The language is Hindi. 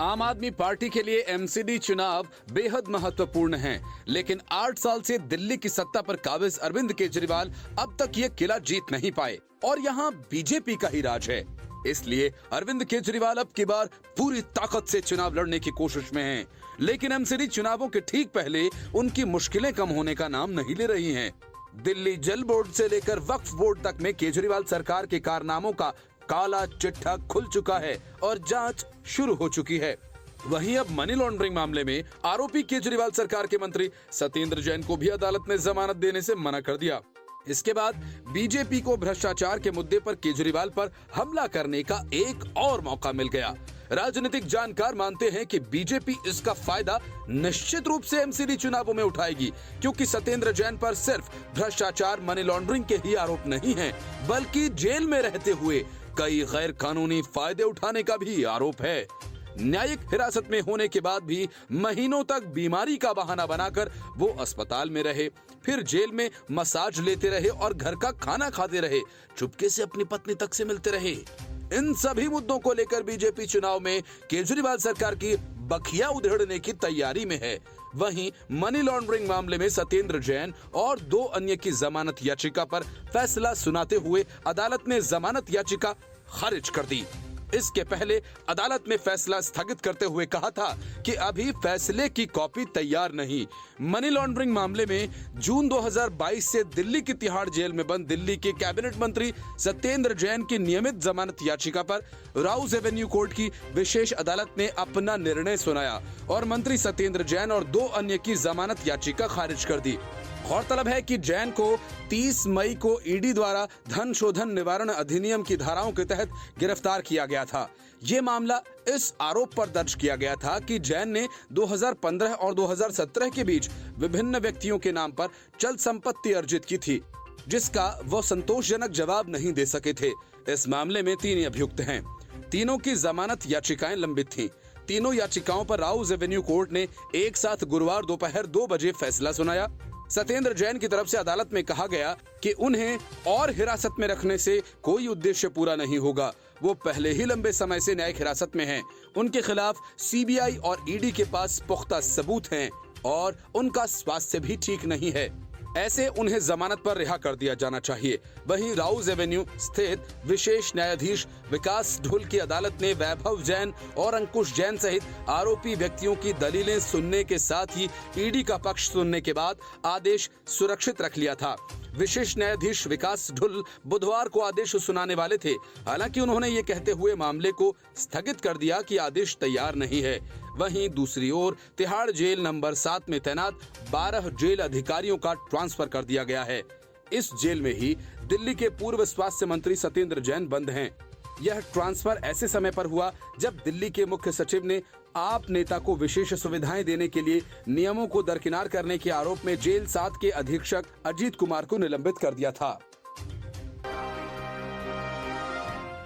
आम आदमी पार्टी के लिए एमसीडी चुनाव बेहद महत्वपूर्ण हैं, लेकिन 8 साल से दिल्ली की सत्ता पर काबिज अरविंद केजरीवाल अब तक ये किला जीत नहीं पाए और यहाँ बीजेपी का ही राज है। इसलिए अरविंद केजरीवाल अब की बार पूरी ताकत से चुनाव लड़ने की कोशिश में हैं। लेकिन एमसीडी चुनावों के ठीक पहले उनकी मुश्किलें कम होने का नाम नहीं ले रही हैं। दिल्ली जल बोर्ड से लेकर वक्फ बोर्ड तक में केजरीवाल सरकार के कारनामों का काला चिट्ठा खुल चुका है और जांच शुरू हो चुकी है। वहीं अब मनी लॉन्ड्रिंग मामले में आरोपी केजरीवाल सरकार के मंत्री सत्येंद्र जैन को भी अदालत ने जमानत देने से मना कर दिया। इसके बाद बीजेपी को भ्रष्टाचार के मुद्दे पर केजरीवाल पर हमला करने का एक और मौका मिल गया। राजनीतिक जानकार मानते हैं कि बीजेपी इसका फायदा निश्चित रूप से एमसीडी चुनावों में उठाएगी, क्योंकि सत्येंद्र जैन पर सिर्फ भ्रष्टाचार मनी लॉन्ड्रिंग के ही आरोप नहीं हैं, बल्कि जेल में रहते हुए कई गैर कानूनी फायदे उठाने का भी आरोप है। न्यायिक हिरासत में होने के बाद भी महीनों तक बीमारी का बहाना बनाकर वो अस्पताल में रहे, फिर जेल में मसाज लेते रहे और घर का खाना खाते रहे, चुपके से अपनी पत्नी तक से मिलते रहे। इन सभी मुद्दों को लेकर बीजेपी चुनाव में केजरीवाल सरकार की बखिया उधेड़ने की तैयारी में है। वहीं मनी लॉन्ड्रिंग मामले में सत्येंद्र जैन और 2 अन्य की जमानत याचिका पर फैसला सुनाते हुए अदालत ने जमानत याचिका खारिज कर दी। इसके पहले अदालत में फैसला स्थगित करते हुए कहा था कि अभी फैसले की कॉपी तैयार नहीं। मनी लॉन्ड्रिंग मामले में जून 2022 से दिल्ली की तिहाड़ जेल में बंद दिल्ली के कैबिनेट मंत्री सत्येंद्र जैन की नियमित जमानत याचिका पर राउज एवेन्यू कोर्ट की विशेष अदालत ने अपना निर्णय सुनाया और मंत्री सत्येंद्र जैन और 2 अन्य की जमानत याचिका खारिज कर दी। गौरतलब है कि जैन को 30 मई को ईडी द्वारा धन शोधन निवारण अधिनियम की धाराओं के तहत गिरफ्तार किया गया था। ये मामला इस आरोप पर दर्ज किया गया था कि जैन ने 2015 और 2017 के बीच विभिन्न व्यक्तियों के नाम पर चल संपत्ति अर्जित की थी, जिसका वो संतोषजनक जवाब नहीं दे सके थे। इस मामले में 3 अभियुक्त हैं। तीनों की जमानत याचिकाएं लंबित थीं। तीनों याचिकाओं पर राउज एवेन्यू कोर्ट ने एक साथ गुरुवार दोपहर 2 बजे फैसला सुनाया। सत्येंद्र जैन की तरफ से अदालत में कहा गया कि उन्हें और हिरासत में रखने से कोई उद्देश्य पूरा नहीं होगा। वो पहले ही लंबे समय से न्यायिक हिरासत में हैं। उनके खिलाफ सीबीआई और ईडी के पास पुख्ता सबूत हैं और उनका स्वास्थ्य भी ठीक नहीं है। ऐसे उन्हें जमानत पर रिहा कर दिया जाना चाहिए। वहीं राउज एवेन्यू स्थित विशेष न्यायाधीश विकास ढुल की अदालत ने वैभव जैन और अंकुश जैन सहित आरोपी व्यक्तियों की दलीलें सुनने के साथ ही ईडी का पक्ष सुनने के बाद आदेश सुरक्षित रख लिया था। विशेष न्यायाधीश विकास ढुल बुधवार को आदेश सुनाने वाले थे। हालांकि उन्होंने ये कहते हुए मामले को स्थगित कर दिया कि आदेश तैयार नहीं है। वहीं दूसरी ओर तिहाड़ जेल नंबर 7 में तैनात 12 जेल अधिकारियों का ट्रांसफर कर दिया गया है। इस जेल में ही दिल्ली के पूर्व स्वास्थ्य मंत्री सत्येंद्र जैन बंद हैं। यह ट्रांसफर ऐसे समय पर हुआ जब दिल्ली के मुख्य सचिव ने आप नेता को विशेष सुविधाएं देने के लिए नियमों को दरकिनार करने के आरोप में जेल 7 के अधीक्षक अजीत कुमार को निलंबित कर दिया था।